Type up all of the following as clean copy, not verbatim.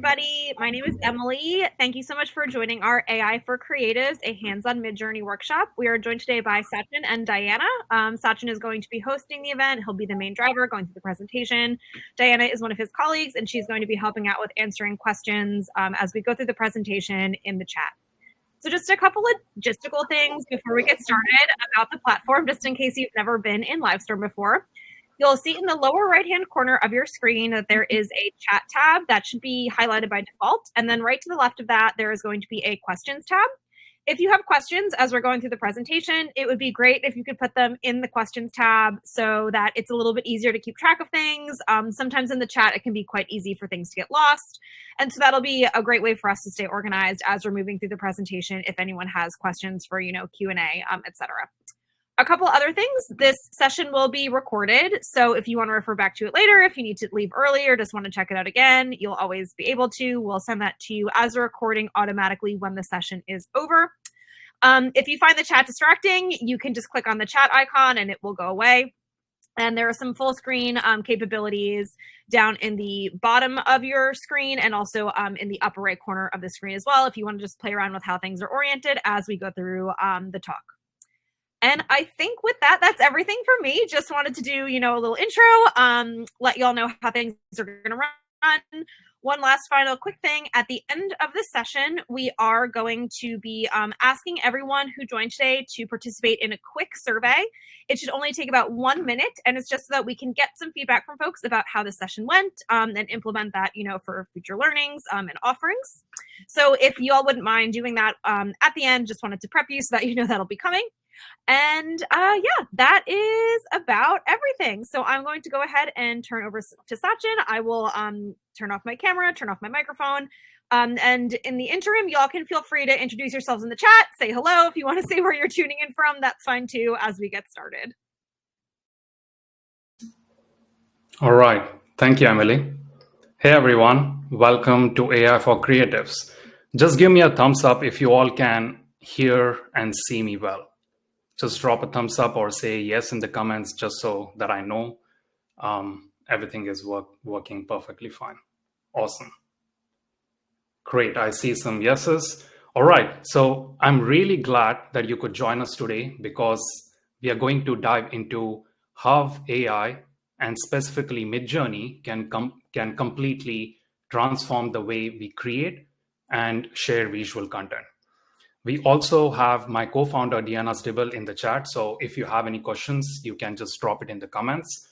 everybody. My name is Emily. Thank you so much for joining our AI for Creatives, a hands-on Midjourney workshop. We are joined today by Sachin and Diana. Sachin is going to be hosting the event. He'll be the main driver going through the presentation. Diana is one of his colleagues, and she's going to be helping out with answering questions as we go through the presentation in the chat. So just a couple of logistical things before we get started about the platform, just in case you've never been in Livestorm before. You'll see in the lower right-hand corner of your screen that there is a chat tab that should be highlighted by default. And then right to the left of that, there is going to be a questions tab. If you have questions as we're going through the presentation, it would be great if you could put them in the questions tab so that it's a little bit easier to keep track of things. Sometimes in the chat, it can be quite easy for things to get lost. And so that'll be a great way for us to stay organized as we're moving through the presentation if anyone has questions for, Q&A, et cetera. A couple other things, this session will be recorded. So if you want to refer back to it later, if you need to leave early or just want to check it out again, you'll always be able to. We'll send that to you as a recording automatically when the session is over. If you find the chat distracting, you can just click on the chat icon and it will go away. And there are some full screen capabilities down in the bottom of your screen and also in the upper right corner of the screen as well, if you want to just play around with how things are oriented as we go through the talk. And I think with that, that's everything for me. Just wanted to do, a little intro, let y'all know how things are going to run. One last final quick thing. At the end of the session, we are going to be asking everyone who joined today to participate in a quick survey. It should only take about 1 minute, and it's just so that we can get some feedback from folks about how the session went and implement that, for future learnings and offerings. So if you all wouldn't mind doing that at the end, just wanted to prep you so that you know that'll be coming. And yeah, that is about everything. So I'm going to go ahead and turn over to Sachin. I will turn off my camera, turn off my microphone. And in the interim, y'all can feel free to introduce yourselves in the chat, say hello. If you want to say where you're tuning in from, that's fine too, as we get started. All right. Thank you, Emily. Hey, everyone. Welcome to AI for Creatives. Just give me a thumbs up if you all can hear and see me well. Just drop a thumbs up or say yes in the comments just so that I know everything is working perfectly fine. Awesome. Great. I see some yeses. All right. So I'm really glad that you could join us today because we are going to dive into how AI and specifically Midjourney can completely transform the way we create and share visual content. We also have my co-founder, Diana Stibble, in the chat. So if you have any questions, you can just drop it in the comments.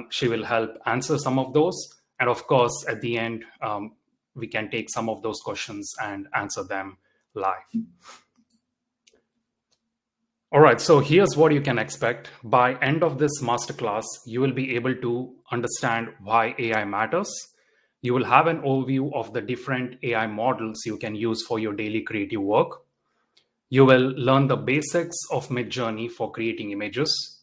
She will help answer some of those. And of course, at the end, we can take some of those questions and answer them live. All right, so here's what you can expect. By end of this masterclass, you will be able to understand why AI matters. You will have an overview of the different AI models you can use for your daily creative work. You will learn the basics of Midjourney for creating images.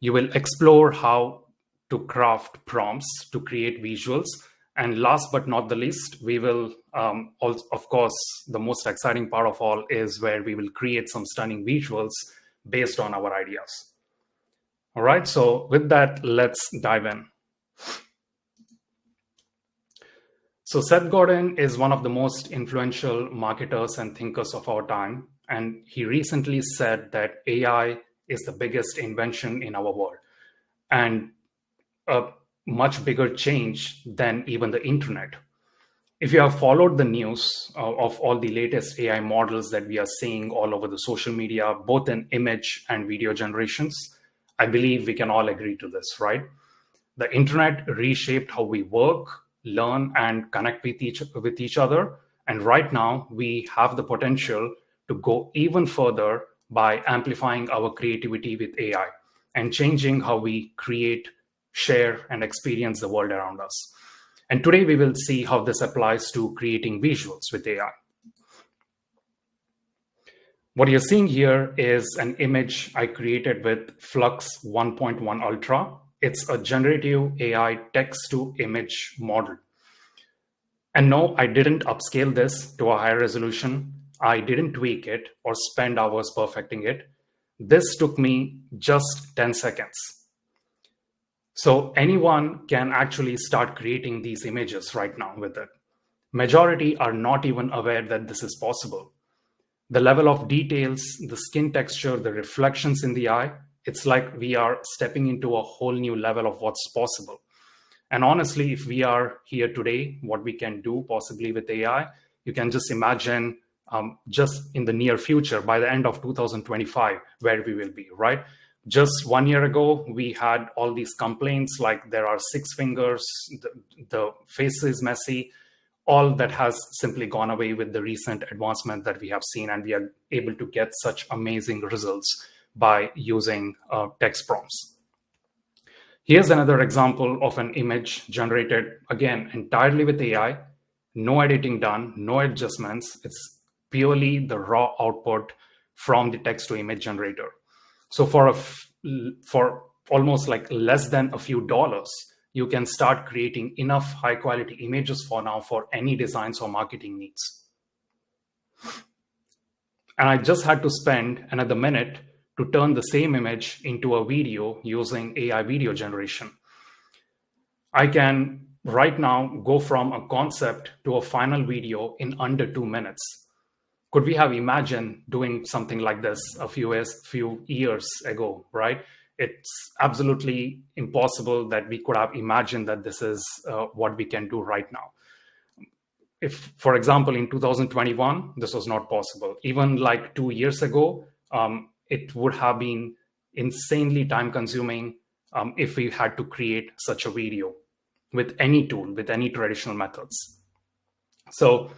You will explore how to craft prompts to create visuals. And last but not the least, we will, also, of course, the most exciting part of all is where we will create some stunning visuals based on our ideas. All right, so with that, let's dive in. So Seth Godin is one of the most influential marketers and thinkers of our time. And he recently said that AI is the biggest invention in our world and a much bigger change than even the internet. If you have followed the news of all the latest AI models that we are seeing all over the social media, both in image and video generations, I believe we can all agree to this, right? The internet reshaped how we work, learn, and connect with each other. And right now, we have the potential to go even further by amplifying our creativity with AI and changing how we create, share, and experience the world around us. And today we will see how this applies to creating visuals with AI. What you're seeing here is an image I created with Flux 1.1 Ultra. It's a generative AI text-to-image model. And no, I didn't upscale this to a higher resolution. I didn't tweak it or spend hours perfecting it. This took me just 10 seconds. So anyone can actually start creating these images right now with it. Majority are not even aware that this is possible. The level of details, the skin texture, the reflections in the eye, it's like we are stepping into a whole new level of what's possible. And honestly, if we are here today, what we can do possibly with AI, you can just imagine just in the near future, by the end of 2025, where we will be, right? Just 1 year ago, we had all these complaints like there are 6 fingers, the face is messy. All that has simply gone away with the recent advancement that we have seen, and we are able to get such amazing results by using text prompts. Here's another example of an image generated, again, entirely with AI, no editing done, no adjustments. It's purely the raw output from the text to image generator. So for almost like less than a few dollars, you can start creating enough high quality images for now for any designs or marketing needs. And I just had to spend another minute to turn the same image into a video using AI video generation. I can right now go from a concept to a final video in under 2 minutes. Could we have imagined doing something like this a few years ago, right? It's absolutely impossible that we could have imagined that this is what we can do right now. If, for example, in 2021, this was not possible. Even like 2 years ago, it would have been insanely time consuming if we had to create such a video with any tool, with any traditional methods. So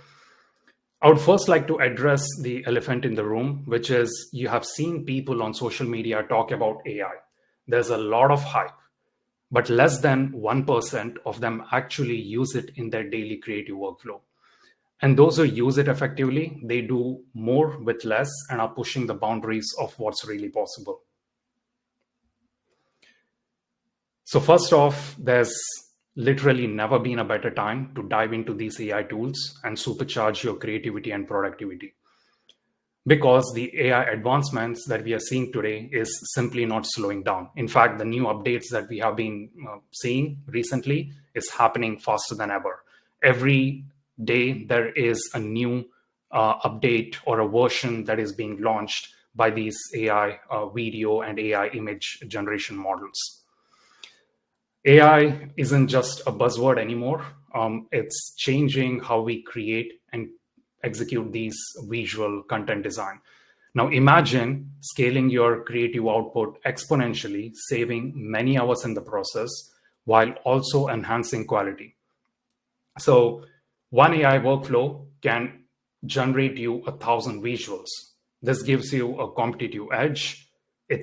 I would first like to address the elephant in the room, which is you have seen people on social media talk about AI. There's a lot of hype, but less than 1% of them actually use it in their daily creative workflow. And those who use it effectively, they do more with less and are pushing the boundaries of what's really possible. So first off, there's literally never been a better time to dive into these AI tools and supercharge your creativity and productivity. Because the AI advancements that we are seeing today is simply not slowing down. In fact, the new updates that we have been seeing recently is happening faster than ever. Every day there is a new update or a version that is being launched by these AI video and AI image generation models. AI isn't just a buzzword anymore. It's changing how we create and execute these visual content design. Now imagine scaling your creative output exponentially, saving many hours in the process while also enhancing quality. So one AI workflow can generate you 1,000 visuals. This gives you a competitive edge. It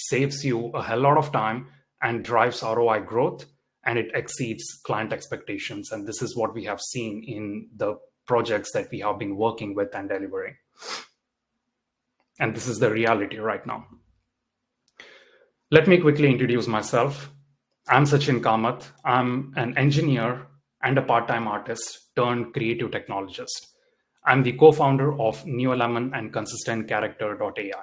saves you a hell lot of time and drives ROI growth, and it exceeds client expectations. And this is what we have seen in the projects that we have been working with and delivering. And this is the reality right now. Let me quickly introduce myself. I'm Sachin Kamath. I'm an engineer and a part-time artist turned creative technologist. I'm the co-founder of New Element and ConsistentCharacter.ai.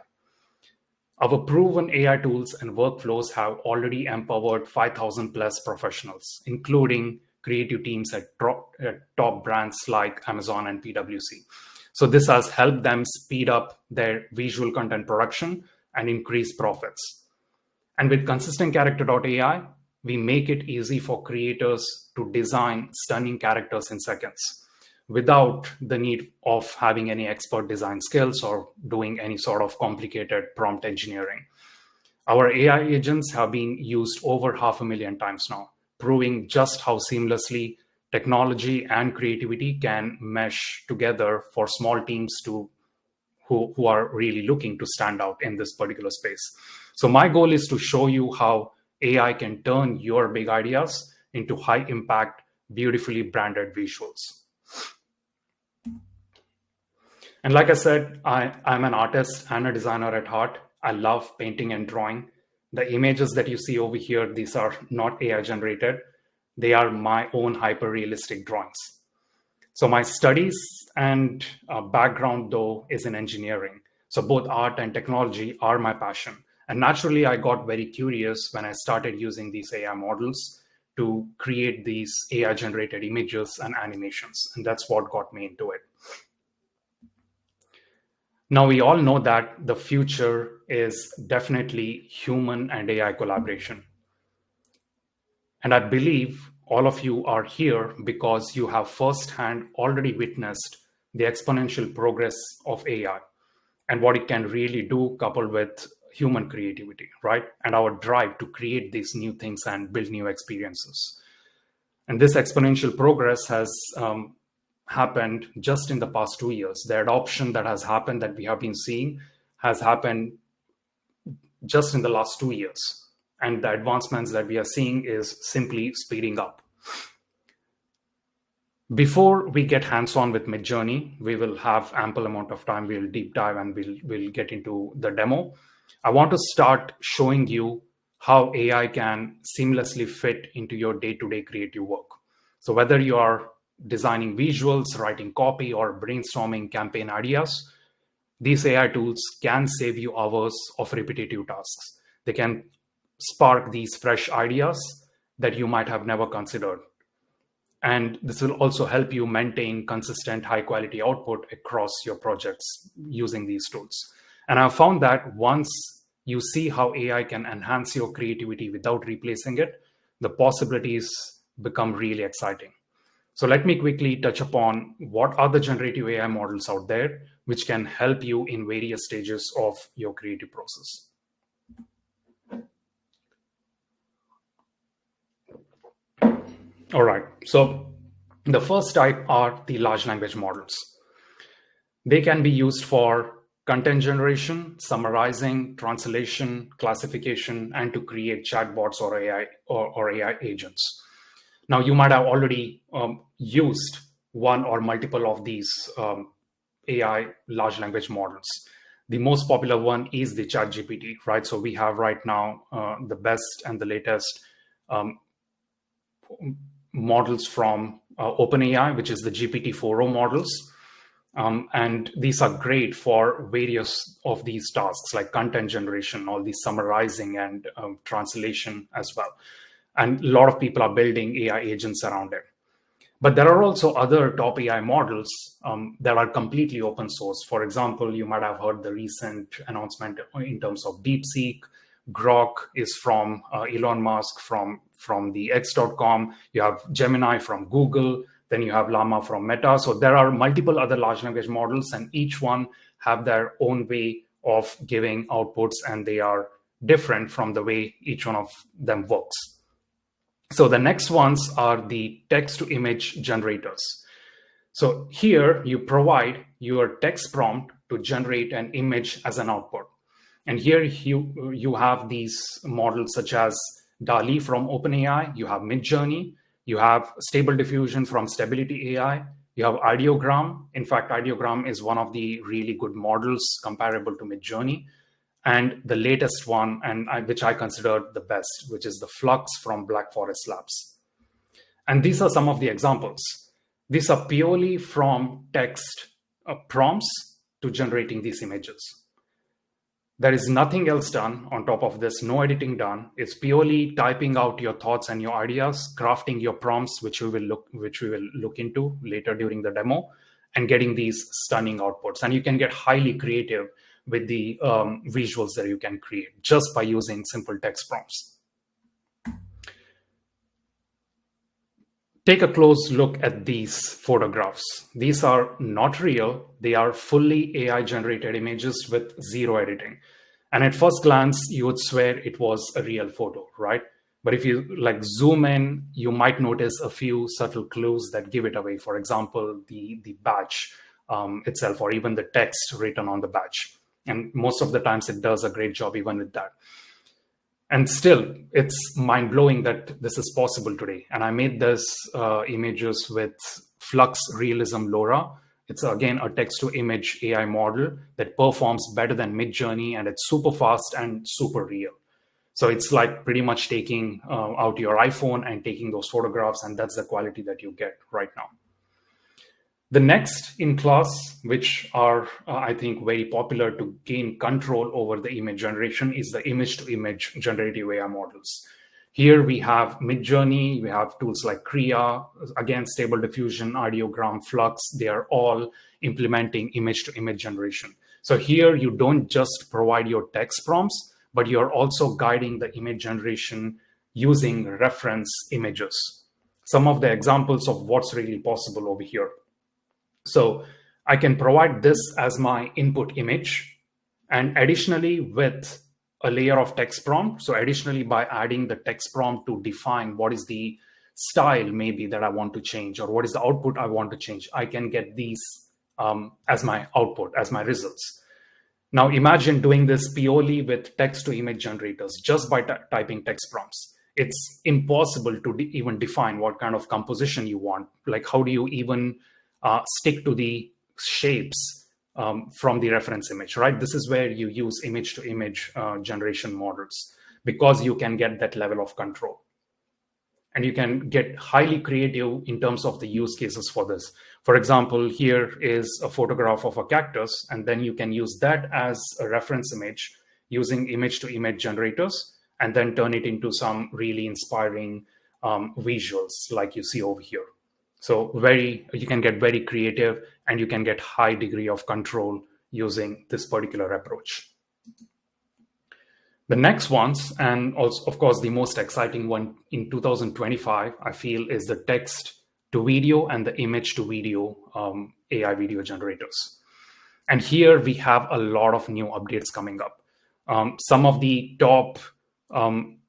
Our proven AI tools and workflows have already empowered 5,000 plus professionals, including creative teams at top brands like Amazon and PwC. So this has helped them speed up their visual content production and increase profits. And with ConsistentCharacter.ai, we make it easy for creators to design stunning characters in seconds without the need of having any expert design skills or doing any sort of complicated prompt engineering. Our AI agents have been used over 500,000 times now, proving just how seamlessly technology and creativity can mesh together for small teams who are really looking to stand out in this particular space. So my goal is to show you how AI can turn your big ideas into high impact, beautifully branded visuals. And like I said, I'm an artist and a designer at heart. I love painting and drawing. The images that you see over here, these are not AI generated. They are my own hyper-realistic drawings. So my studies and background, though, is in engineering. So both art and technology are my passion. And naturally, I got very curious when I started using these AI models to create these AI generated images and animations. And that's what got me into it. Now, we all know that the future is definitely human and AI collaboration. And I believe all of you are here because you have firsthand already witnessed the exponential progress of AI and what it can really do coupled with human creativity, right? And our drive to create these new things and build new experiences. And this exponential progress has happened just in the past 2 years. The adoption that has happened, that we have been seeing, has happened just in the last 2 years. And the advancements that we are seeing is simply speeding up. Before we get hands-on with Midjourney, we will have ample amount of time. We'll deep dive and we'll get into the demo. I want to start showing you how AI can seamlessly fit into your day-to-day creative work. So whether you are designing visuals, writing copy, or brainstorming campaign ideas, these AI tools can save you hours of repetitive tasks. They can spark these fresh ideas that you might have never considered. And this will also help you maintain consistent high quality output across your projects using these tools. And I've found that once you see how AI can enhance your creativity without replacing it, the possibilities become really exciting. So let me quickly touch upon what are the generative AI models out there, which can help you in various stages of your creative process. All right, so the first type are the large language models. They can be used for content generation, summarizing, translation, classification, and to create chatbots or AI agents. Now, you might have already used one or multiple of these AI large language models. The most popular one is the ChatGPT, right? So we have right now the best and the latest models from OpenAI, which is the GPT-4o models. And these are great for various of these tasks like content generation, all the summarizing and translation as well. And a lot of people are building AI agents around it. But there are also other top AI models that are completely open source. For example, you might have heard the recent announcement in terms of DeepSeek. Grok is from Elon Musk from the X.com. You have Gemini from Google. Then you have Llama from Meta. So there are multiple other large language models, and each one have their own way of giving outputs, and they are different from the way each one of them works. So the next ones are the text to image generators. So here you provide your text prompt to generate an image as an output. And here you have these models such as DALL-E from OpenAI, you have Midjourney, you have Stable Diffusion from Stability AI, you have Ideogram. In fact, Ideogram is one of the really good models comparable to Midjourney. And the latest one, which I consider the best, which is the Flux from Black Forest Labs. And these are some of the examples. These are purely from text prompts to generating these images. There is nothing else done on top of this, no editing done. It's purely typing out your thoughts and your ideas, crafting your prompts, which we will look into later during the demo, and getting these stunning outputs. And you can get highly creative with the visuals that you can create just by using simple text prompts. Take a close look at these photographs. These are not real. They are fully AI generated images with zero editing. And at first glance, you would swear it was a real photo, right? But if you zoom in, you might notice a few subtle clues that give it away. For example, the badge itself, or even the text written on the badge. And most of the times it does a great job even with that. And still, it's mind-blowing that this is possible today. And I made this images with Flux Realism LoRa. It's, again, a text-to-image AI model that performs better than Midjourney, and it's super fast and super real. So it's like pretty much taking out your iPhone and taking those photographs, and that's the quality that you get right now. The next in class, which are, I think, very popular to gain control over the image generation, is the image-to-image generative AI models. Here we have Midjourney, we have tools like Kriya, again, Stable Diffusion, Ideogram, Flux. They are all implementing image-to-image generation. So here you don't just provide your text prompts, but you're also guiding the image generation using reference images. Some of the examples of what's really possible over here. So I can provide this as my input image, and additionally with a layer of text prompt. So additionally, by adding the text prompt to define what is the style maybe that I want to change, or what is the output I want to change, I can get these as my output, as my results. Now imagine doing this purely with text to image generators just by typing text prompts. It's impossible to even define what kind of composition you want. Like, how do you even stick to the shapes from the reference image, right? This is where you use image to image generation models, because you can get that level of control. And you can get highly creative in terms of the use cases for this. For example, here is a photograph of a cactus, and then you can use that as a reference image using image to image generators, and then turn it into some really inspiring visuals like you see over here. So you can get very creative, and you can get high degree of control using this particular approach. The next ones, and also, of course, the most exciting one in 2025, I feel, is the text to video and the image to video AI video generators. And here we have a lot of new updates coming up. Some of the top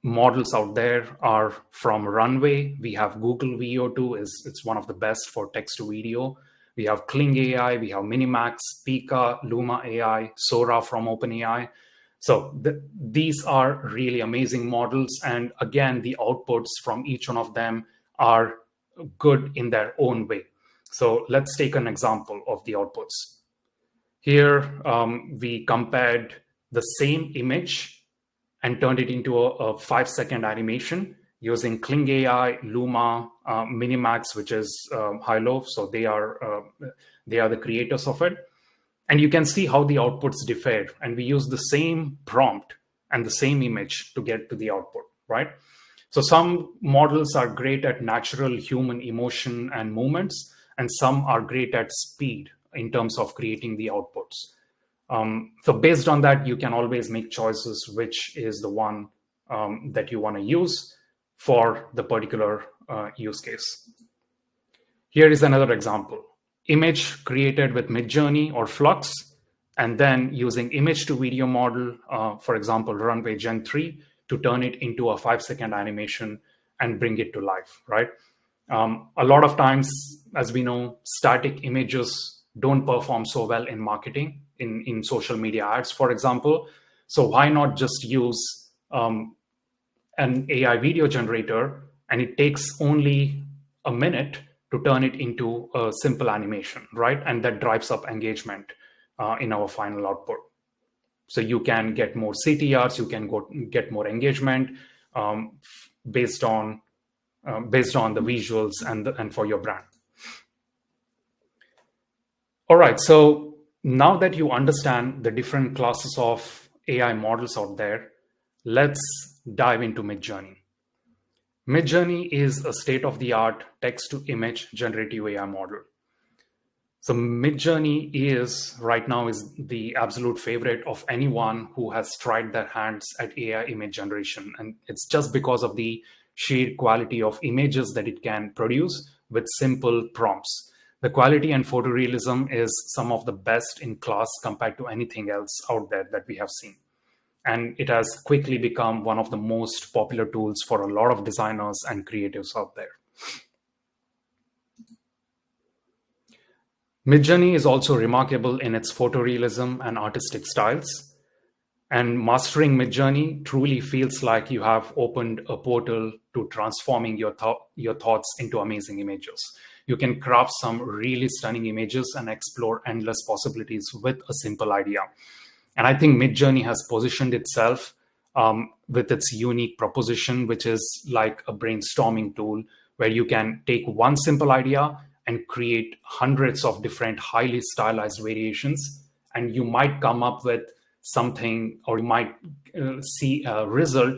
models out there are from Runway. We have Google VO2, it's one of the best for text to video. We have Kling AI, we have Minimax, Pika, Luma AI, Sora from OpenAI. So these are really amazing models. And again, the outputs from each one of them are good in their own way. So let's take an example of the outputs. Here, we compared the same image and turned it into a 5-second animation using Kling AI, Luma, Minimax, which is Hilo. So they are the creators of it. And you can see how the outputs differ. And we use the same prompt and the same image to get to the output, right? So some models are great at natural human emotion and movements, and some are great at speed in terms of creating the outputs. So based on that, you can always make choices which is the one that you want to use for the particular use case. Here is another example. Image created with Midjourney or Flux, and then using image to video model, for example, Runway Gen 3, to turn it into a 5-second animation and bring it to life, right? A lot of times, as we know, static images don't perform so well in marketing, in social media ads, for example. So why not just use an AI video generator, and it takes only a minute to turn it into a simple animation, right? And that drives up engagement in our final output. So you can get more CTRs, you can get more engagement based on the visuals and for your brand. All right, so now that you understand the different classes of AI models out there, let's dive into Midjourney. Midjourney is a state-of-the-art text-to-image generative AI model. So Midjourney right now is the absolute favorite of anyone who has tried their hands at AI image generation. And it's just because of the sheer quality of images that it can produce with simple prompts. The quality and photorealism is some of the best in class compared to anything else out there that we have seen. And it has quickly become one of the most popular tools for a lot of designers and creatives out there. Midjourney is also remarkable in its photorealism and artistic styles. And mastering Midjourney truly feels like you have opened a portal to transforming your thoughts into amazing images. You can craft some really stunning images and explore endless possibilities with a simple idea. And I think Midjourney has positioned itself with its unique proposition, which is like a brainstorming tool where you can take one simple idea and create hundreds of different highly stylized variations. And you might come up with something, or you might see a result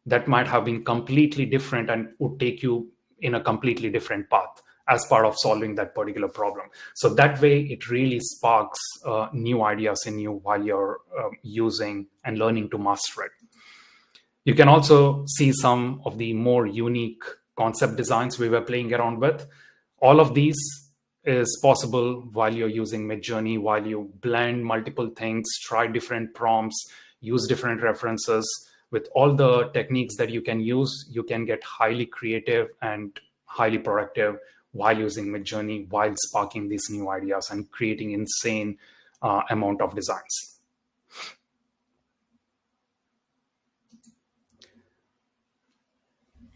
that might have been completely different and would take you in a completely different path as part of solving that particular problem. So that way, it really sparks new ideas in you while you're using and learning to master it. You can also see some of the more unique concept designs we were playing around with. All of these is possible while you're using Midjourney, while you blend multiple things, try different prompts, use different references. With all the techniques that you can use, you can get highly creative and highly productive while using Midjourney, while sparking these new ideas and creating insane amount of designs.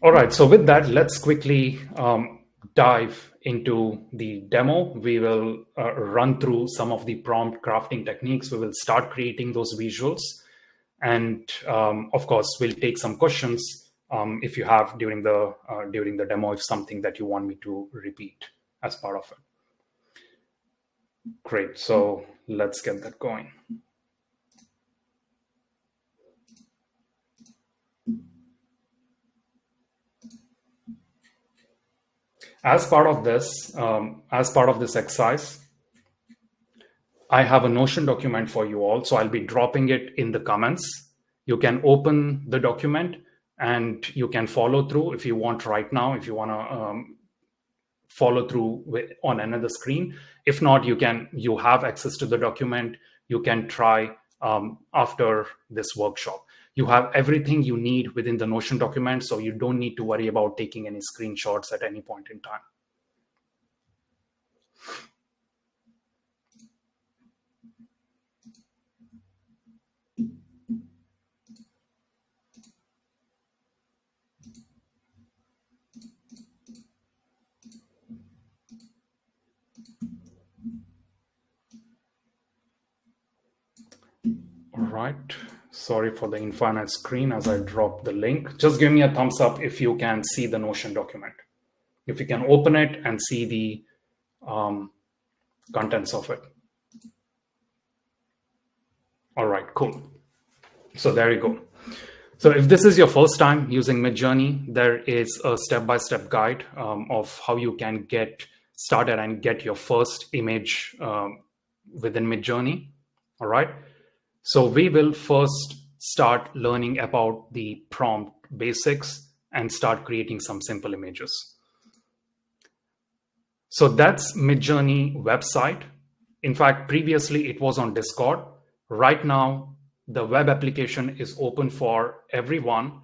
All right, so with that, let's quickly dive into the demo. We will run through some of the prompt crafting techniques. We will start creating those visuals. And of course, we'll take some questions if you have during the demo, if something that you want me to repeat as part of it. Great, so let's get that going. As part of this exercise, I have a Notion document for you all. So I'll be dropping it in the comments. You can open the document and you can follow through if you want right now, if you want to follow through on another screen. If not, you have access to the document. You can try after this workshop. You have everything you need within the Notion document, so you don't need to worry about taking any screenshots at any point in time. All right. Sorry for the infinite screen as I drop the link. Just give me a thumbs up if you can see the Notion document. If you can open it and see the contents of it. All right, cool. So there you go. So if this is your first time using Midjourney, there is a step-by-step guide of how you can get started and get your first image within Midjourney. All right. So we will first start learning about the prompt basics and start creating some simple images. So that's Midjourney website. In fact, previously it was on Discord. Right now, the web application is open for everyone.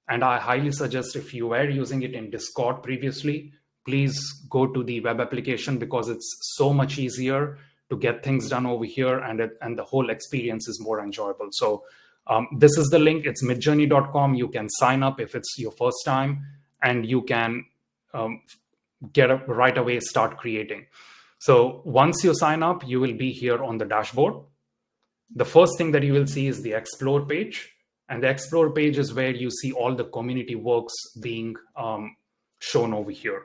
And I highly suggest if you were using it in Discord previously, please go to the web application because it's so much easier to get things done over here, and the whole experience is more enjoyable. So this is the link. It's midjourney.com. You can sign up if it's your first time, and you can right away start creating. So once you sign up, you will be here on the dashboard. The first thing that you will see is the Explore page. And the Explore page is where you see all the community works being shown over here.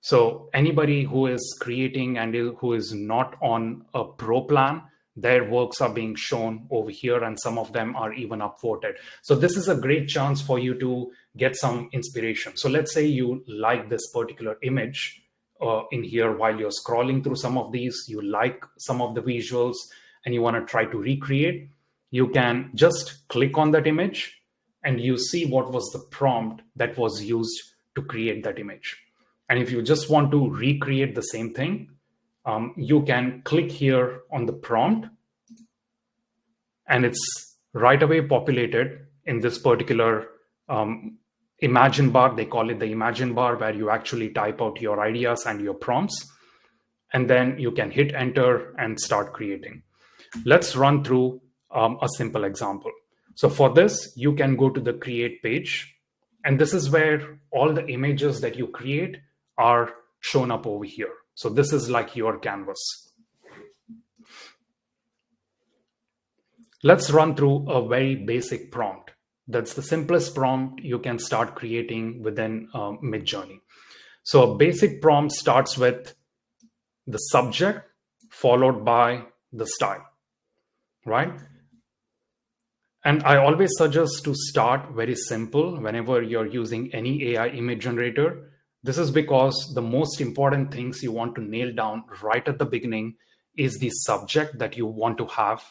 So anybody who is creating and who is not on a pro plan, their works are being shown over here, and some of them are even upvoted. So this is a great chance for you to get some inspiration. So let's say you like this particular image in here while you're scrolling through some of these, you like some of the visuals, and you want to try to recreate. You can just click on that image and you see what was the prompt that was used to create that image. And if you just want to recreate the same thing, you can click here on the prompt, and it's right away populated in this particular imagine bar. They call it the imagine bar, where you actually type out your ideas and your prompts, and then you can hit enter and start creating. Let's run through a simple example. So for this, you can go to the create page, and this is where all the images that you create are shown up over here. So this is like your canvas. Let's run through a very basic prompt. That's the simplest prompt you can start creating within Midjourney. So a basic prompt starts with the subject followed by the style, right? And I always suggest to start very simple whenever you're using any AI image generator. This is because the most important things you want to nail down right at the beginning is the subject that you want to have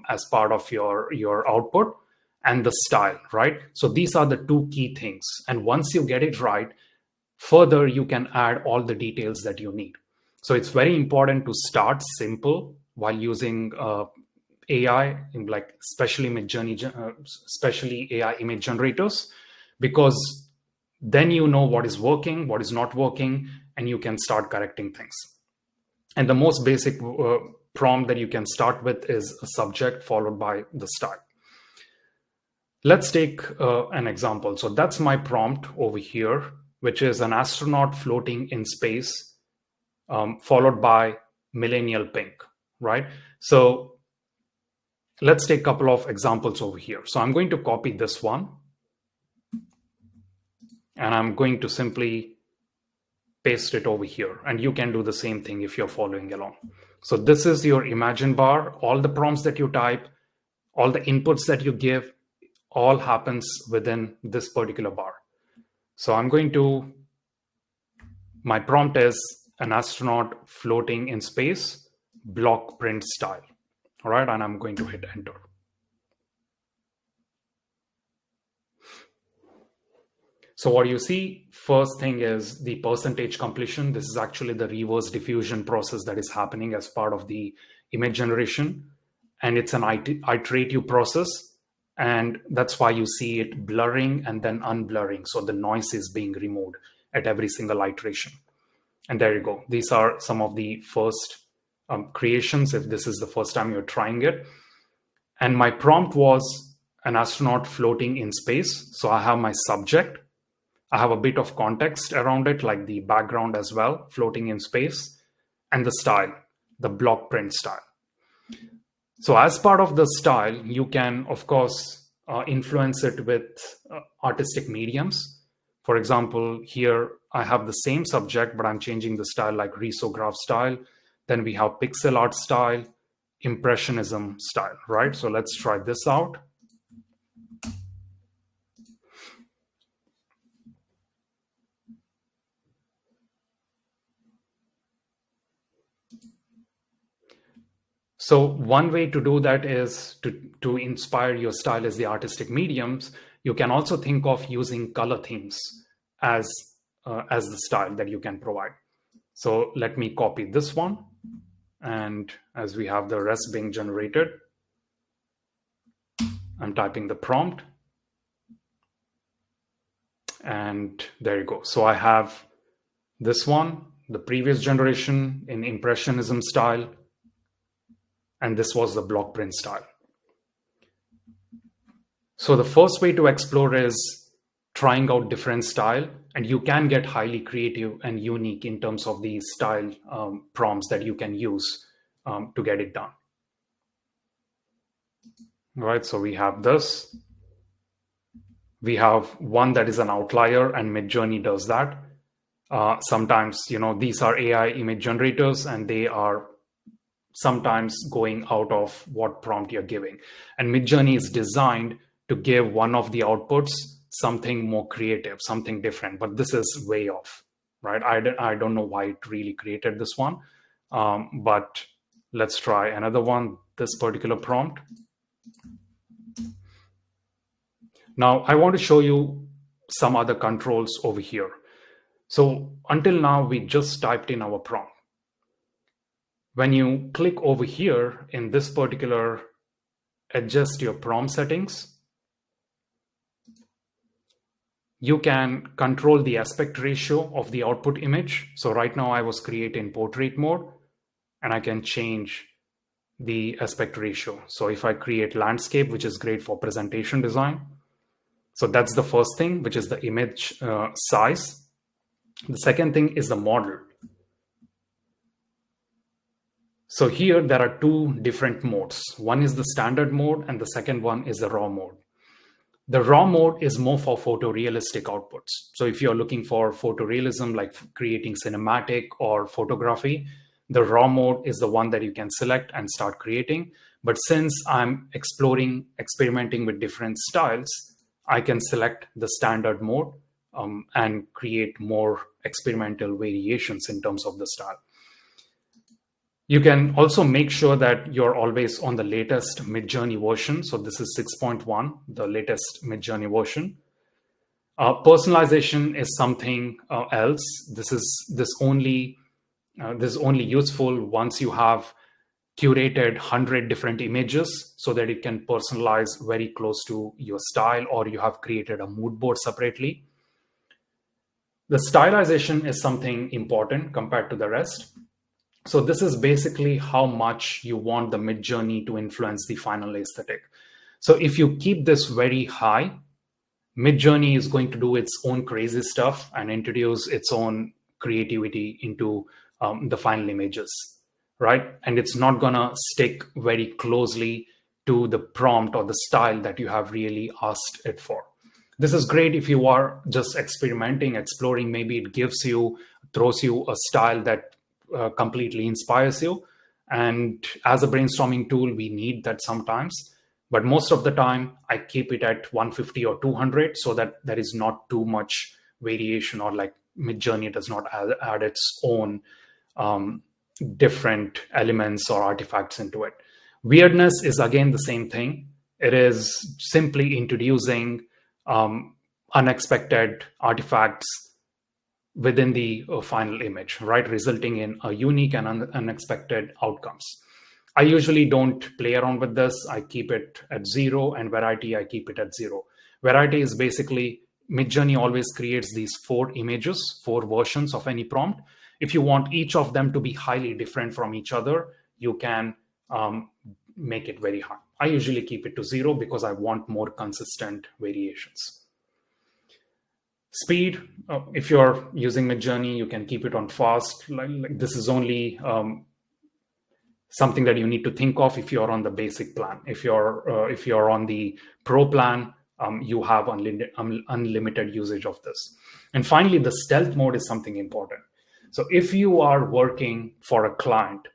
as part of your output, and the style, right? So these are the two key things. And once you get it right, further you can add all the details that you need. So it's very important to start simple while using AI, in like especially Midjourney, especially AI image generators, because then you know what is working, what is not working, and you can start correcting things. And the most basic prompt that you can start with is a subject followed by the style. Let's take an example. So that's my prompt over here, which is an astronaut floating in space, followed by millennial pink, right? So let's take a couple of examples over here. So I'm going to copy this one, and I'm going to simply paste it over here. And you can do the same thing if you're following along. So this is your Imagine bar. All the prompts that you type, all the inputs that you give, all happens within this particular bar. So I'm going to, my prompt is an astronaut floating in space, block print style. All right, and I'm going to hit enter. So what you see, first thing is the percentage completion. This is actually the reverse diffusion process that is happening as part of the image generation. And it's an iterative process. And that's why you see it blurring and then unblurring. So the noise is being removed at every single iteration. And there you go. These are some of the first creations, if this is the first time you're trying it. And my prompt was an astronaut floating in space. So I have my subject. I have a bit of context around it, like the background as well, floating in space, and the style, the block print style. So as part of the style, you can, of course, influence it with artistic mediums. For example, here I have the same subject, but I'm changing the style like risograph style. Then we have pixel art style, impressionism style, right? So let's try this out. So one way to do that is to inspire your style as the artistic mediums. You can also think of using color themes as the style that you can provide. So let me copy this one. And as we have the rest being generated, I'm typing the prompt. And there you go. So I have this one, the previous generation in impressionism style, and this was the block print style. So the first way to explore is trying out different style, and you can get highly creative and unique in terms of the style prompts that you can use to get it done. All right, so we have this. We have one that is an outlier, and Midjourney does that. Sometimes, these are AI image generators, and they are sometimes going out of what prompt you're giving. And Midjourney is designed to give one of the outputs something more creative, something different, but this is way off, right? I don't know why it really created this one, but let's try another one, this particular prompt. Now, I want to show you some other controls over here. So until now, we just typed in our prompt. When you click over here in this particular adjust your prompt settings, you can control the aspect ratio of the output image. So right now I was creating portrait mode, and I can change the aspect ratio. So if I create landscape, which is great for presentation design. So that's the first thing, which is the image size. The second thing is the model. So here there are two different modes. One is the standard mode, and the second one is the raw mode. The raw mode is more for photorealistic outputs. So if you're looking for photorealism, like creating cinematic or photography, the raw mode is the one that you can select and start creating. But since I'm experimenting with different styles, I can select the standard mode and create more experimental variations in terms of the style. You can also make sure that you're always on the latest Midjourney version. So this is 6.1, the latest Midjourney version. Personalization is something else. This is only useful once you have curated 100 different images so that it can personalize very close to your style, or you have created a mood board separately. The stylization is something important compared to the rest. So this is basically how much you want the Midjourney to influence the final aesthetic. So if you keep this very high, Midjourney is going to do its own crazy stuff and introduce its own creativity into the final images, right? And it's not gonna stick very closely to the prompt or the style that you have really asked it for. This is great if you are just experimenting, exploring. Maybe it throws you a style that completely inspires you. And as a brainstorming tool, we need that sometimes. But most of the time, I keep it at 150 or 200 so that there is not too much variation, or like Midjourney does not add its own different elements or artifacts into it. Weirdness is again the same thing. It is simply introducing unexpected artifacts within the final image, right? Resulting in a unique and unexpected outcomes. I usually don't play around with this. I keep it at 0, and variety, I keep it at 0. Variety is basically, Midjourney always creates these 4 images, 4 versions of any prompt. If you want each of them to be highly different from each other, you can make it very high. I usually keep it to 0 because I want more consistent variations. Speed, if you're using Midjourney, you can keep it on fast. Like this is only something that you need to think of if you're on the basic plan. If you're on the pro plan, you have unlimited usage of this. And finally, the stealth mode is something important. So if you are working for a client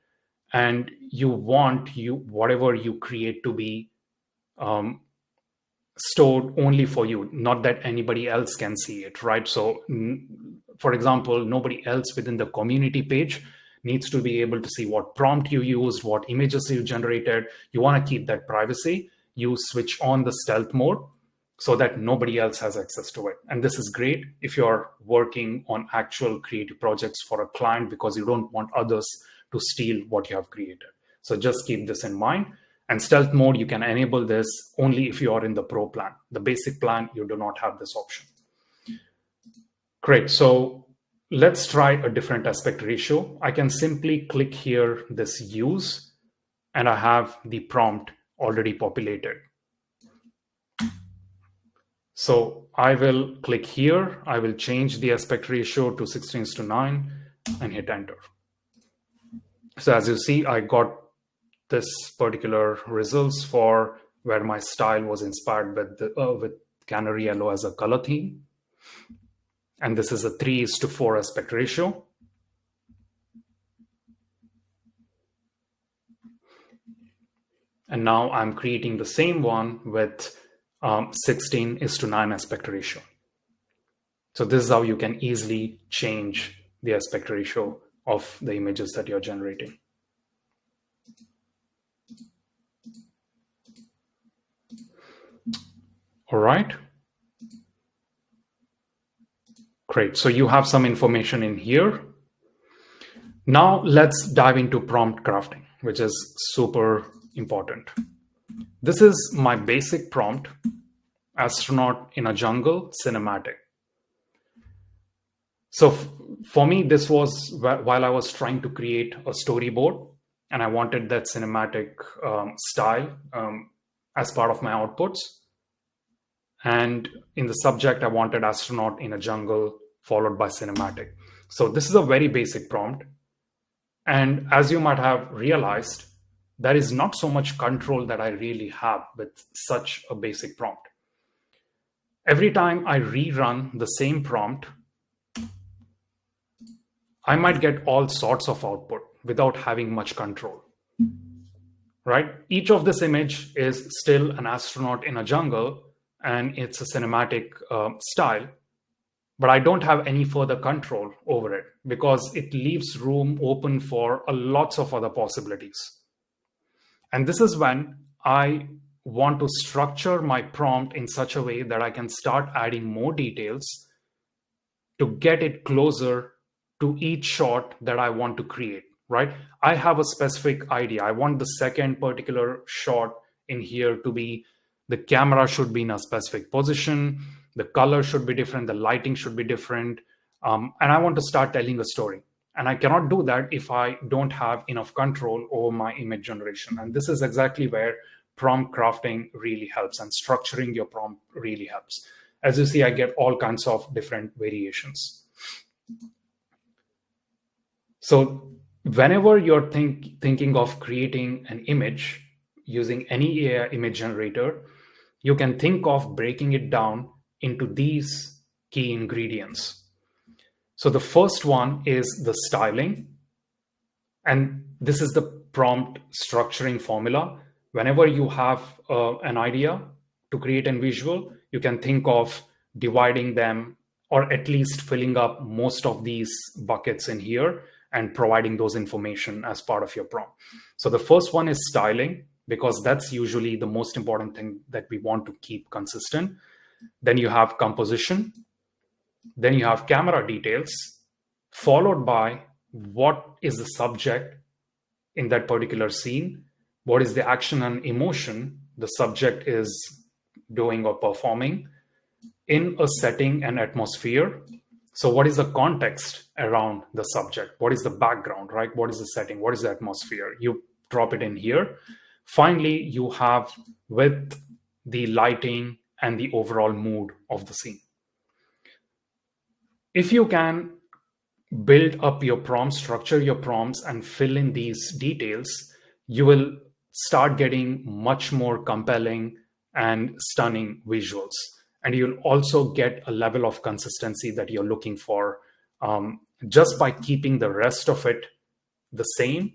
and you want whatever you create to be stored only for you, not that anybody else can see it, right? So for example, nobody else within the community page needs to be able to see what prompt you used, what images you generated. You want to keep that privacy. You switch on the stealth mode so that nobody else has access to it. And this is great if you're working on actual creative projects for a client, because you don't want others to steal what you have created. So just keep this in mind. And stealth mode, you can enable this only if you are in the pro plan. The basic plan, you do not have this option. Great. So let's try a different aspect ratio. I can simply click here, this use, and I have the prompt already populated. So I will click here. I will change the aspect ratio to 16:9 and hit enter. So as you see, I got this particular results for where my style was inspired with canary yellow as a color theme. And this is a 3:4 aspect ratio. And now I'm creating the same one with 16:9 aspect ratio. So this is how you can easily change the aspect ratio of the images that you're generating. All right. Great. So you have some information in here. Now let's dive into prompt crafting, which is super important. This is my basic prompt, astronaut in a jungle cinematic. So for me, this was while I was trying to create a storyboard, and I wanted that cinematic style as part of my outputs. And in the subject, I wanted astronaut in a jungle followed by cinematic. So this is a very basic prompt. And as you might have realized, there is not so much control that I really have with such a basic prompt. Every time I rerun the same prompt, I might get all sorts of output without having much control. right? Each of this image is still an astronaut in a jungle, and it's a cinematic style, but I don't have any further control over it because it leaves room open for lots of other possibilities. And this is when I want to structure my prompt in such a way that I can start adding more details to get it closer to each shot that I want to create, right? I have a specific idea. I want the second particular shot in here to be, the camera should be in a specific position, the color should be different, the lighting should be different, and I want to start telling a story. And I cannot do that if I don't have enough control over my image generation. And this is exactly where prompt crafting really helps, and structuring your prompt really helps. As you see, I get all kinds of different variations. So whenever you're thinking of creating an image using any AI image generator, you can think of breaking it down into these key ingredients. So the first one is the styling. And this is the prompt structuring formula. Whenever you have an idea to create a visual, you can think of dividing them, or at least filling up most of these buckets in here and providing those information as part of your prompt. So the first one is styling, because that's usually the most important thing that we want to keep consistent. Then you have composition. Then you have camera details, followed by what is the subject in that particular scene, what is the action and emotion the subject is doing or performing in a setting and atmosphere. So what is the context around the subject? What is the background, right? What is the setting? What is the atmosphere? You drop it in here. Finally, you have with the lighting and the overall mood of the scene. If you can build up your prompts, structure your prompts, and fill in these details, you will start getting much more compelling and stunning visuals. And you'll also get a level of consistency that you're looking for, just by keeping the rest of it the same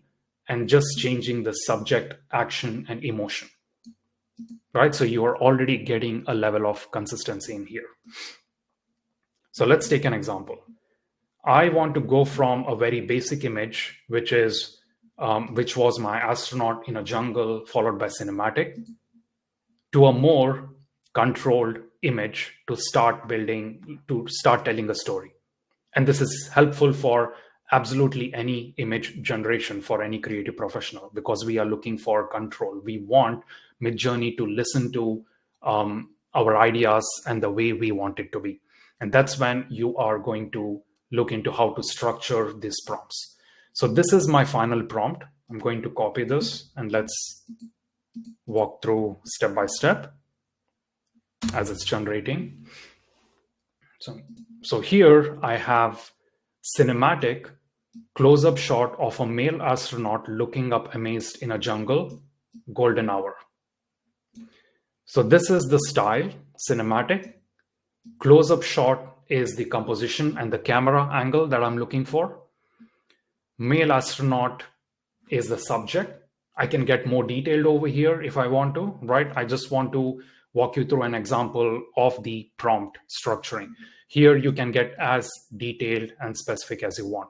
and just changing the subject, action, and emotion, right? So you are already getting a level of consistency in here. So let's take an example. I want to go from a very basic image, which was my astronaut in a jungle followed by cinematic, to a more controlled image to start telling a story. And this is helpful for absolutely any image generation for any creative professional, because we are looking for control. We want Midjourney to listen to our ideas and the way we want it to be. And that's when you are going to look into how to structure these prompts. So this is my final prompt. I'm going to copy this, and let's walk through step by step as it's generating. So here I have cinematic close-up shot of a male astronaut looking up amazed in a jungle, golden hour. So this is the style, cinematic. Close-up shot is the composition and the camera angle that I'm looking for. Male astronaut is the subject. I can get more detailed over here if I want to, right? I just want to walk you through an example of the prompt structuring. Here you can get as detailed and specific as you want.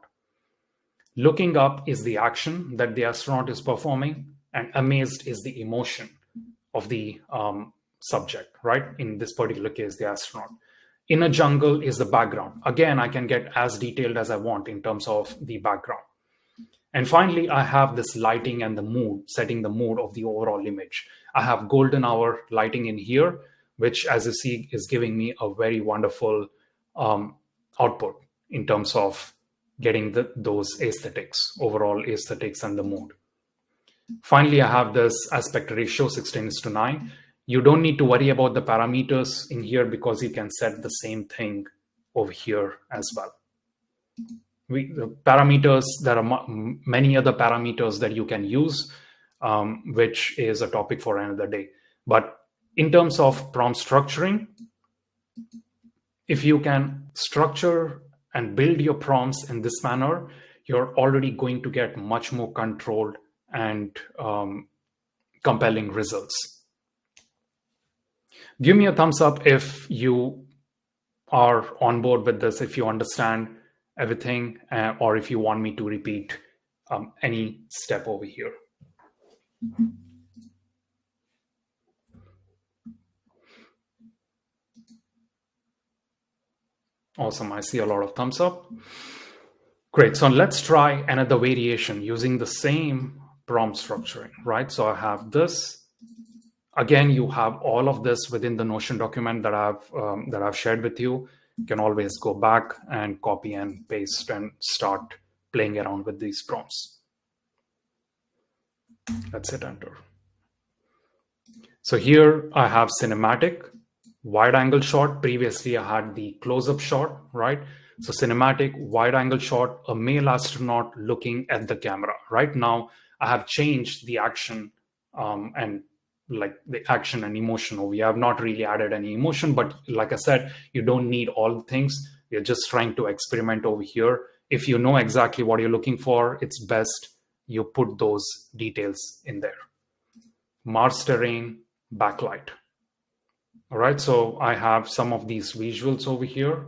Looking up is the action that the astronaut is performing, and amazed is the emotion of the subject, right? In this particular case, the astronaut. In a jungle is the background. Again, I can get as detailed as I want in terms of the background. And finally, I have this lighting and the mood, setting the mood of the overall image. I have golden hour lighting in here, which, as you see, is giving me a very wonderful output in terms of getting those aesthetics, overall aesthetics and the mood. Finally, I have this aspect ratio 16:9. You don't need to worry about the parameters in here because you can set the same thing over here as well. The parameters, there are many other parameters that you can use, which is a topic for another day. But in terms of prompt structuring, if you can structure and build your prompts in this manner, you're already going to get much more controlled and compelling results. Give me a thumbs up if you are on board with this, if you understand everything, or if you want me to repeat any step over here. Awesome, I see a lot of thumbs up. Great, so let's try another variation using the same prompt structuring, right? So I have this. Again, you have all of this within the Notion document that I've shared with you. You can always go back and copy and paste and start playing around with these prompts. Let's hit enter. So here I have cinematic, wide angle shot. Previously I had the close-up shot, right? So cinematic, wide angle shot, a male astronaut looking at the camera. Right now I have changed the action and like the action and emotion. We have not really added any emotion, but like I said, you don't need all the things. We're just trying to experiment over here. If you know exactly what you're looking for, it's best you put those details in there. Mars terrain, backlight. All right, so I have some of these visuals over here.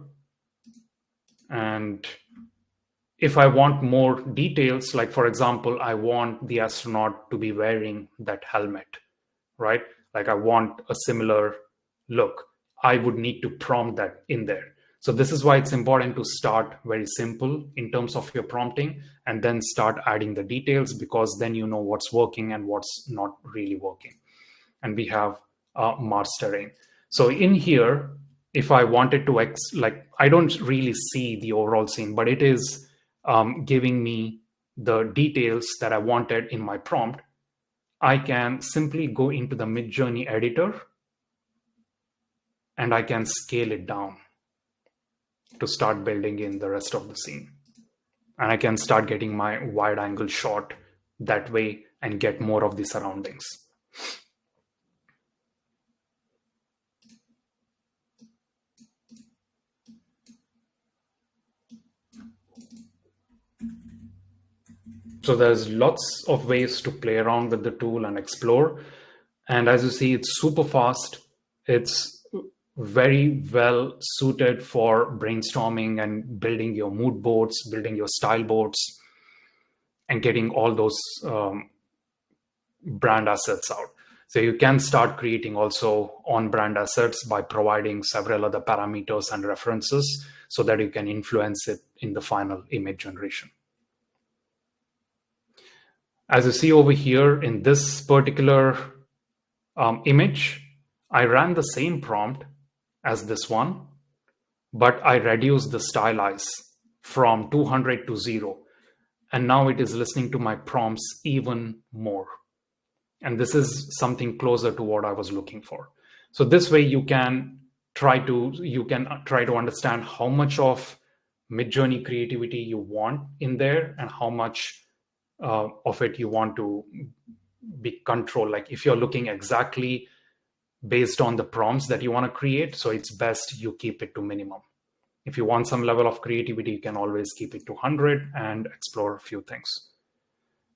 And if I want more details, like for example, I want the astronaut to be wearing that helmet, right? Like I want a similar look. I would need to prompt that in there. So this is why it's important to start very simple in terms of your prompting and then start adding the details, because then you know what's working and what's not really working. And we have Mars terrain. So in here, if I wanted to, I don't really see the overall scene, but it is giving me the details that I wanted in my prompt. I can simply go into the Midjourney editor and I can scale it down to start building in the rest of the scene. And I can start getting my wide angle shot that way and get more of the surroundings. So there's lots of ways to play around with the tool and explore. And as you see, it's super fast. It's very well suited for brainstorming and building your mood boards, building your style boards, and getting all those brand assets out. So you can start creating also on-brand assets by providing several other parameters and references so that you can influence it in the final image generation. As you see over here in this particular image, I ran the same prompt as this one, but I reduced the stylize from 200 to 0. And now it is listening to my prompts even more. And this is something closer to what I was looking for. So this way you can try to understand how much of Midjourney creativity you want in there and how much of it you want to be controlled. Like if you're looking exactly based on the prompts that you want to create, so it's best you keep it to minimum. If you want some level of creativity, you can always keep it to 100 and explore a few things.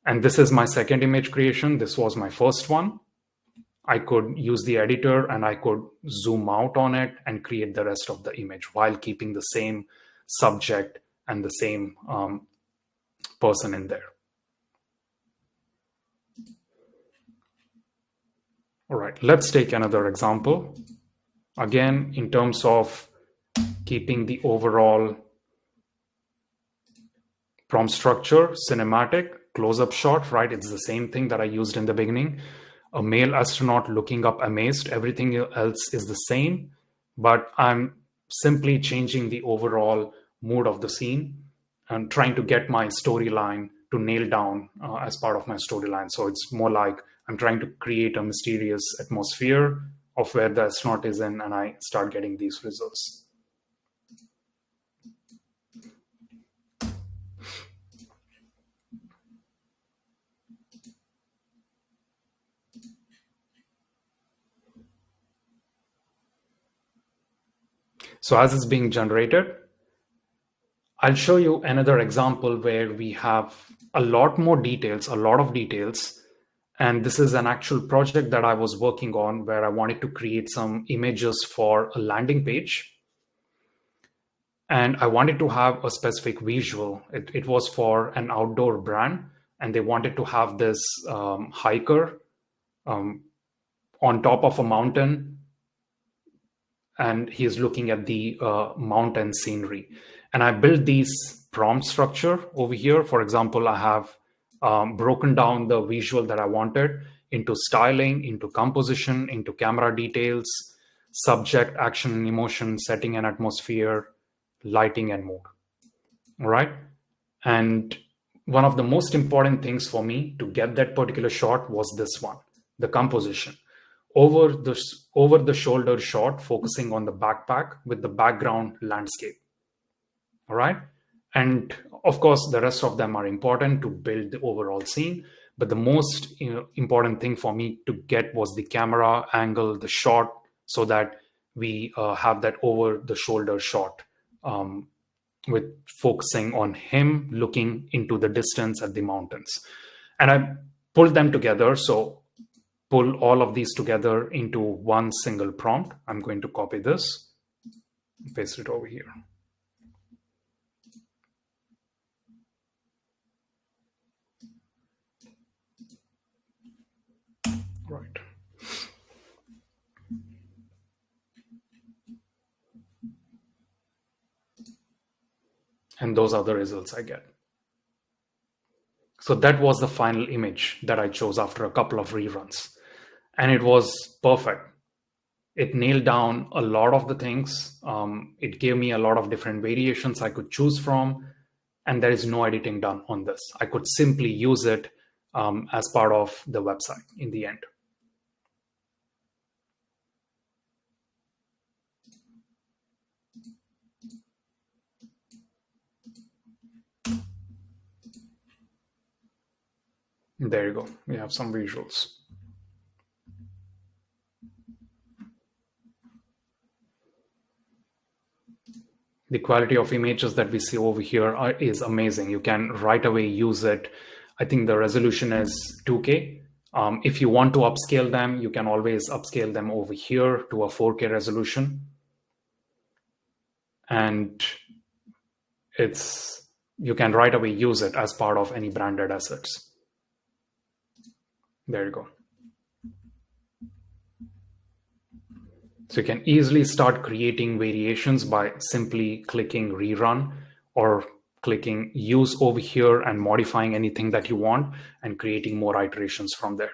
And this is my second image creation. This was my first one. I could use the editor and I could zoom out on it and create the rest of the image while keeping the same subject and the same person in there. All right, let's take another example. Again, in terms of keeping the overall prompt structure, cinematic, close-up shot, right? It's the same thing that I used in the beginning. A male astronaut looking up amazed. Everything else is the same, but I'm simply changing the overall mood of the scene and trying to get my storyline to nail down as part of my storyline. So it's more like I'm trying to create a mysterious atmosphere of where the astronaut is in, and I start getting these results. So as it's being generated, I'll show you another example where we have a lot of details, And this is an actual project that I was working on where I wanted to create some images for a landing page. And I wanted to have a specific visual. It was for an outdoor brand, and they wanted to have this hiker on top of a mountain, and he's looking at the mountain scenery. And I built these prompt structure over here. For example, I have broken down the visual that I wanted into styling, into composition, into camera details, subject, action and emotion, setting and atmosphere, lighting and mood. All right. And one of the most important things for me to get that particular shot was this one, the composition. Over the shoulder shot, focusing on the backpack with the background landscape. All right. And of course, the rest of them are important to build the overall scene. But the most important thing for me to get was the camera angle, the shot, so that we have that over the shoulder shot with focusing on him looking into the distance at the mountains. And I pulled them together. So pull all of these together into one single prompt. I'm going to copy this, paste it over here. Right. And those are the results I get. So that was the final image that I chose after a couple of reruns. And it was perfect. It nailed down a lot of the things. It gave me a lot of different variations I could choose from. And there is no editing done on this. I could simply use it as part of the website in the end. There you go. We have some visuals. The quality of images that we see over here is amazing. You can right away use it. I think the resolution is 2K. If you want to upscale them, you can always upscale them over here to a 4K resolution. And you can right away use it as part of any branded assets. There you go. So you can easily start creating variations by simply clicking rerun or clicking use over here and modifying anything that you want and creating more iterations from there.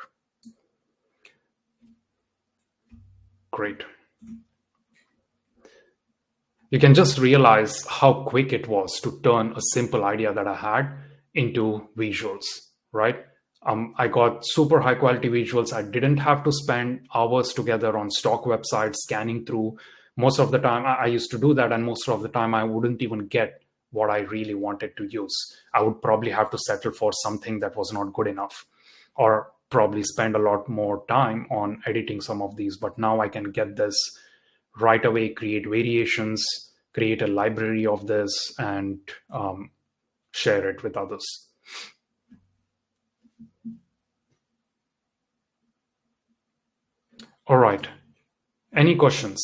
Great. You can just realize how quick it was to turn a simple idea that I had into visuals, right? I got super high quality visuals. I didn't have to spend hours together on stock websites scanning through. Most of the time I used to do that, and most of the time I wouldn't even get what I really wanted to use. I would probably have to settle for something that was not good enough, or probably spend a lot more time on editing some of these. But now I can get this right away, create variations, create a library of this, and share it with others. All right. Any questions?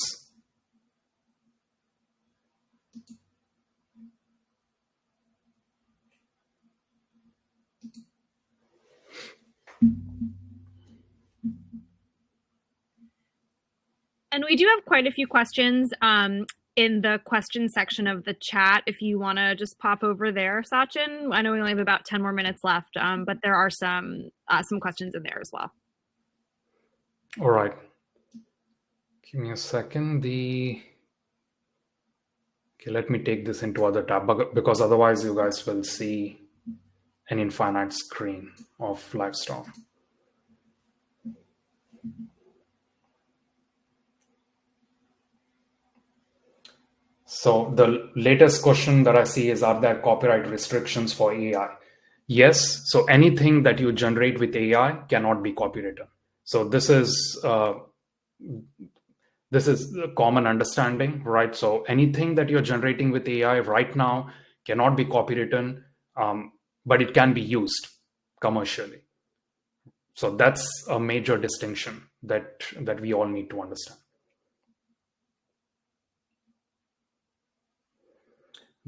And we do have quite a few questions in the question section of the chat. If you want to just pop over there, Sachin. I know we only have about 10 more minutes left, but there are some questions in there as well. All right. Give me a second. Okay, let me take this into other tab because otherwise you guys will see an infinite screen of Livestorm. So the latest question that I see is, are there copyright restrictions for AI? Yes. So anything that you generate with AI cannot be copywritten. So this is a common understanding, right? So anything that you're generating with AI right now cannot be copywritten, but it can be used commercially. So that's a major distinction that we all need to understand.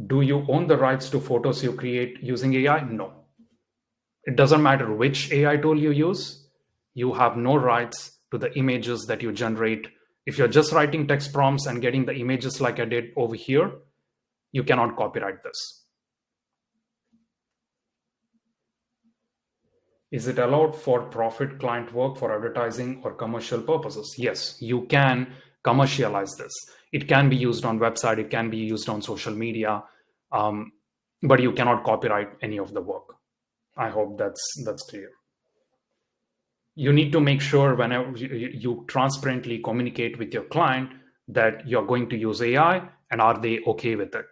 Do you own the rights to photos you create using AI? No. It doesn't matter which AI tool you use, you have no rights to the images that you generate. If you're just writing text prompts and getting the images like I did over here, you cannot copyright this. Is it allowed for profit client work for advertising or commercial purposes? Yes, you can commercialize this. It can be used on website, it can be used on social media, but you cannot copyright any of the work. I hope that's clear. You need to make sure whenever you transparently communicate with your client that you're going to use AI and are they okay with it.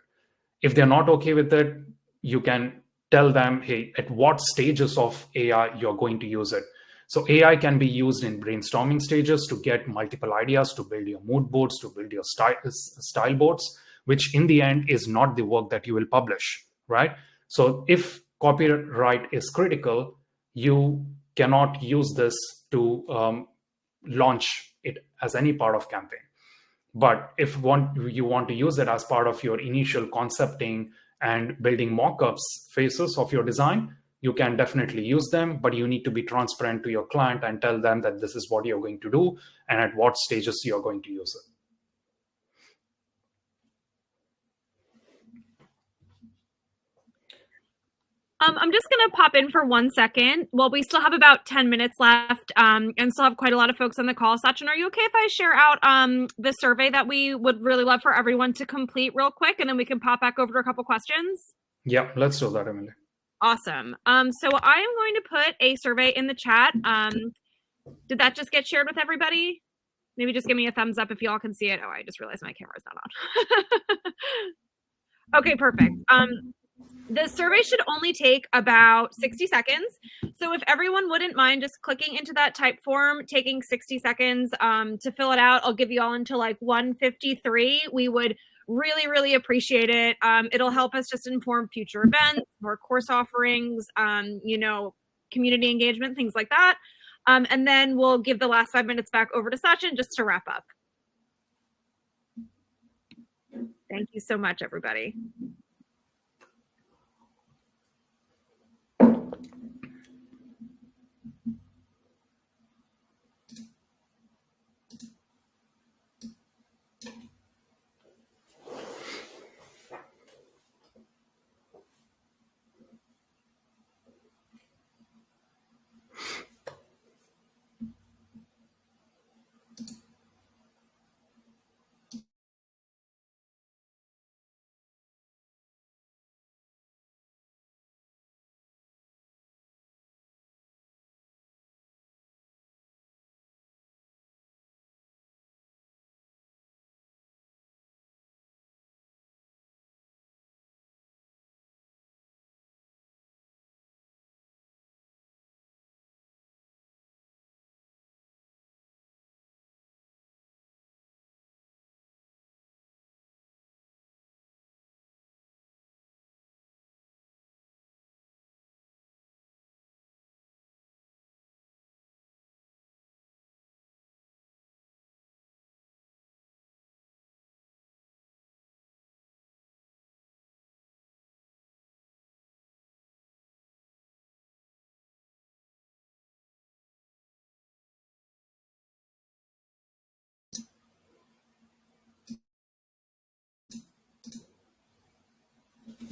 If they're not okay with it, you can tell them, hey, at what stages of AI you're going to use it. So AI can be used in brainstorming stages to get multiple ideas, to build your mood boards, to build your style boards, which in the end is not the work that you will publish, right? So if copyright is critical, you cannot use this to launch it as any part of campaign. But if you want to use it as part of your initial concepting and building mock-ups phases of your design, you can definitely use them, but you need to be transparent to your client and tell them that this is what you're going to do and at what stages you're going to use it. I'm just going to pop in for 1 second. Well, we still have about 10 minutes left and still have quite a lot of folks on the call. Sachin, are you okay if I share out the survey that we would really love for everyone to complete real quick, and then we can pop back over to a couple questions? Yeah, let's do that, Emily. Awesome. So I am going to put a survey in the chat. Did that just get shared with everybody? Maybe just give me a thumbs up if y'all can see it. Oh, I just realized my camera's not on. Okay, perfect. The survey should only take about 60 seconds. So if everyone wouldn't mind just clicking into that type form, taking 60 seconds to fill it out, I'll give you all until like 1:53. We would really, really appreciate it. It'll help us just inform future events, more course offerings, community engagement, things like that. And then we'll give the last 5 minutes back over to Sachin just to wrap up. Thank you so much, everybody.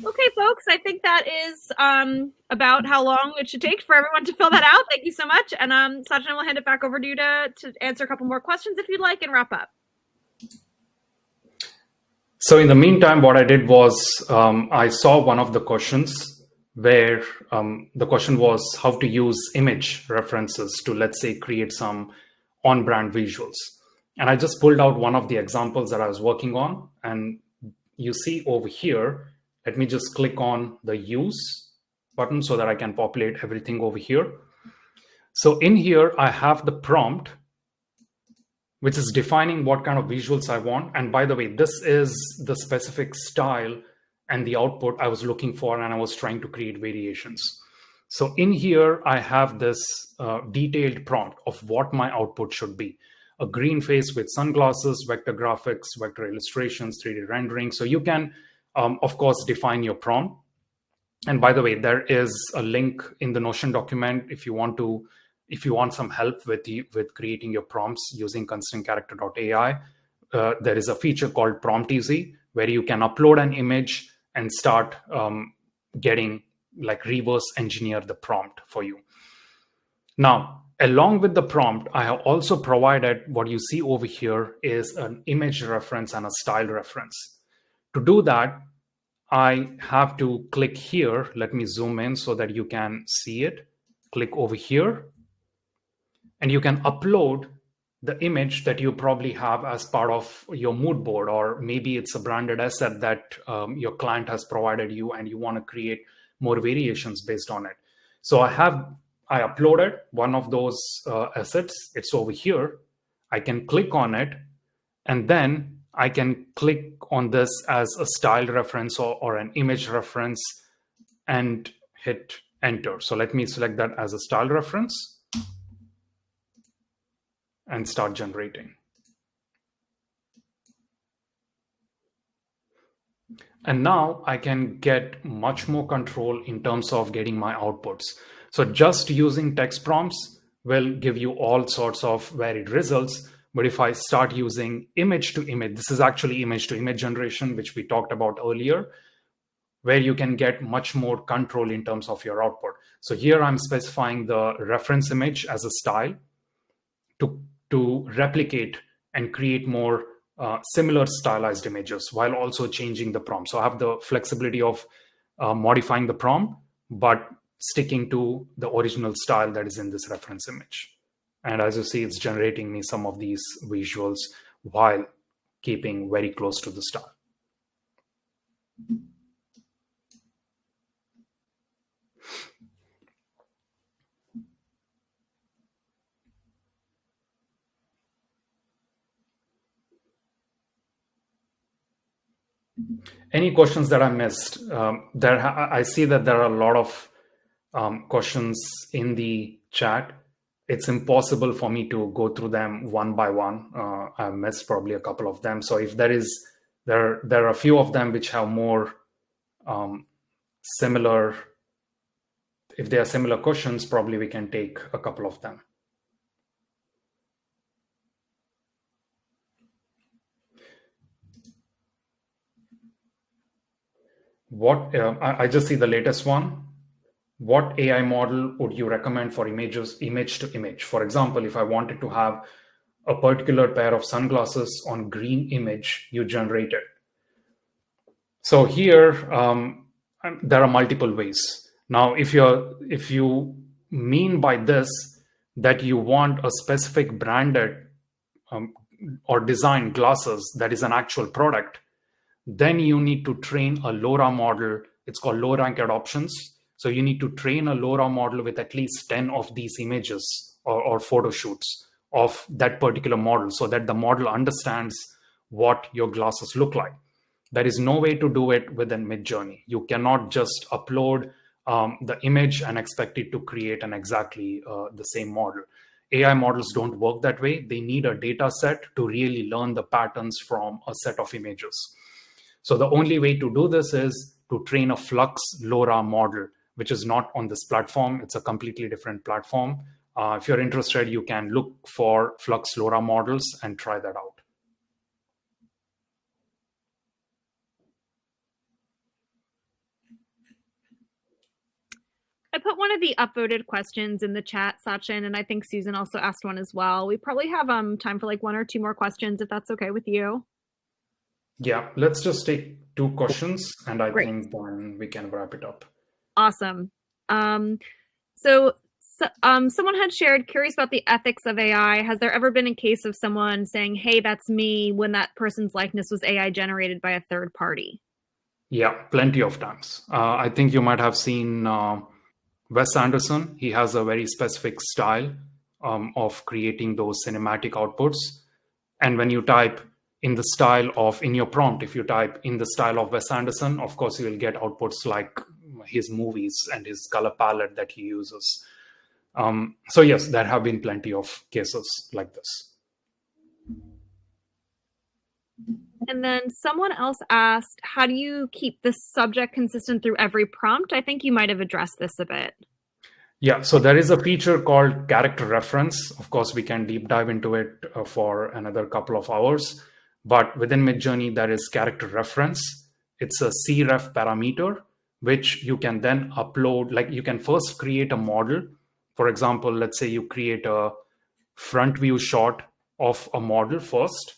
Okay, folks, I think that is about how long it should take for everyone to fill that out. Thank you so much. And Sachin, I will hand it back over to you to answer a couple more questions if you'd like and wrap up. So in the meantime, what I did was I saw one of the questions where the question was how to use image references to, let's say, create some on-brand visuals. And I just pulled out one of the examples that I was working on. And you see over here, let me just click on the use button so that I can populate everything over here. So in here, I have the prompt, which is defining what kind of visuals I want. And by the way, this is the specific style and the output I was looking for, and I was trying to create variations. So in here, I have this detailed prompt of what my output should be. A green face with sunglasses, vector graphics, vector illustrations, 3D rendering. So you can, of course, define your prompt. And by the way, there is a link in the Notion document if you want some help with creating your prompts using constantcharacter.ai. There is a feature called Prompt Easy where you can upload an image and start getting like reverse engineer the prompt for you. Now, along with the prompt, I have also provided what you see over here is an image reference and a style reference. To do that, I have to click here. Let me zoom in so that you can see it. Click over here, and you can upload the image that you probably have as part of your mood board, or maybe it's a branded asset that your client has provided you and you want to create more variations based on it. So I uploaded one of those assets. It's over here. I can click on it, and then I can click on this as a style reference or an image reference and hit enter. So let me select that as a style reference and start generating. And now I can get much more control in terms of getting my outputs. So just using text prompts will give you all sorts of varied results. But if I start using image to image, this is actually image to image generation, which we talked about earlier, where you can get much more control in terms of your output. So here I'm specifying the reference image as a style to replicate and create more similar stylized images while also changing the prompt. So I have the flexibility of modifying the prompt, but sticking to the original style that is in this reference image. And as you see, it's generating me some of these visuals while keeping very close to the style. Any questions that I missed? I see that there are a lot of questions in the chat. It's impossible for me to go through them one by one. I missed probably a couple of them. So if there are a few of them which have more similar, if they are similar questions, probably we can take a couple of them. I just see the latest one. What AI model would you recommend for image to image? For example, if I wanted to have a particular pair of sunglasses on green image you generated. So here, there are multiple ways. Now, if you mean by this that you want a specific branded or designed glasses that is an actual product, then you need to train a LoRa model. It's called low rank adoptions. So you need to train a LoRa model with at least 10 of these images or photo shoots of that particular model so that the model understands what your glasses look like. There is no way to do it within Midjourney. You cannot just upload the image and expect it to create an exactly the same model. AI models don't work that way. They need a data set to really learn the patterns from a set of images. So the only way to do this is to train a Flux LoRa model, which is not on this platform. It's a completely different platform. If you're interested, you can look for Flux LoRa models and try that out. I put one of the upvoted questions in the chat, Sachin, and I think Susan also asked one as well. We probably have time for like one or two more questions, if that's okay with you. Yeah, let's just take two questions, and I think then we can wrap it up. Awesome. So someone had shared, curious about the ethics of AI. Has there ever been a case of someone saying, hey, that's me, when that person's likeness was AI generated by a third party? Yeah, plenty of times. I think you might have seen Wes Anderson. He has a very specific style of creating those cinematic outputs. And when you type in the style of, in your prompt, if you type in the style of Wes Anderson, of course, you will get outputs like his movies and his color palette that he uses. So yes, there have been plenty of cases like this. And then someone else asked, how do you keep the subject consistent through every prompt? I think you might have addressed this a bit. Yeah, so there is a feature called character reference. Of course, we can deep dive into it for another couple of hours. But within Midjourney, there is character reference. It's a cref parameter, which you can then upload. Like you can first create a model. For example, let's say you create a front view shot of a model first,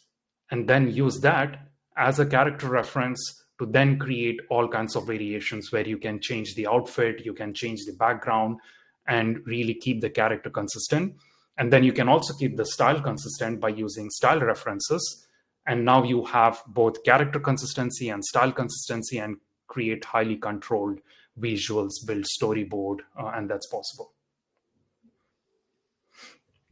and then use that as a character reference to then create all kinds of variations where you can change the outfit, you can change the background, and really keep the character consistent. And then you can also keep the style consistent by using style references. And now you have both character consistency and style consistency, and create highly controlled visuals, build storyboard, and that's possible.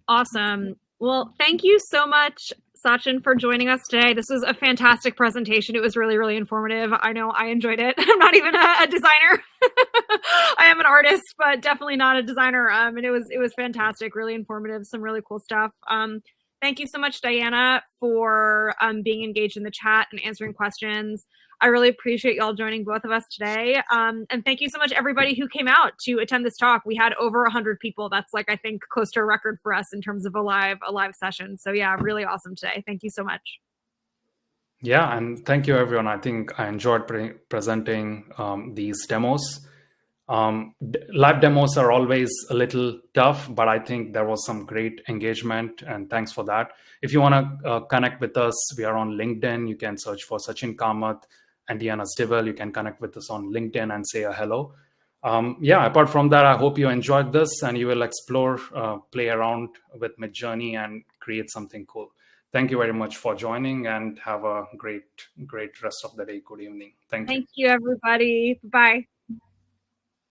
Awesome. Well, thank you so much, Sachin, for joining us today. This was a fantastic presentation. It was really, really informative. I know I enjoyed it. I'm not even a designer. I am an artist, but definitely not a designer. And it was fantastic, really informative, some really cool stuff. Thank you so much, Diana, for being engaged in the chat and answering questions. I really appreciate y'all joining both of us today. And thank you so much, everybody who came out to attend this talk. We had over 100 people. That's like, I think, close to a record for us in terms of a live session. So yeah, really awesome today. Thank you so much. Yeah, and thank you, everyone. I think I enjoyed presenting these demos. Live demos are always a little tough, but I think there was some great engagement, and thanks for that. If you want to connect with us, we are on LinkedIn. You can search for Sachin Kamath and Diana Stivel. You can connect with us on LinkedIn and say a hello. Yeah, apart from that, I hope you enjoyed this and you will explore, play around with Midjourney and create something cool. Thank you very much for joining, and have a great rest of the day. Good evening. Thank you. Thank you, everybody. Bye.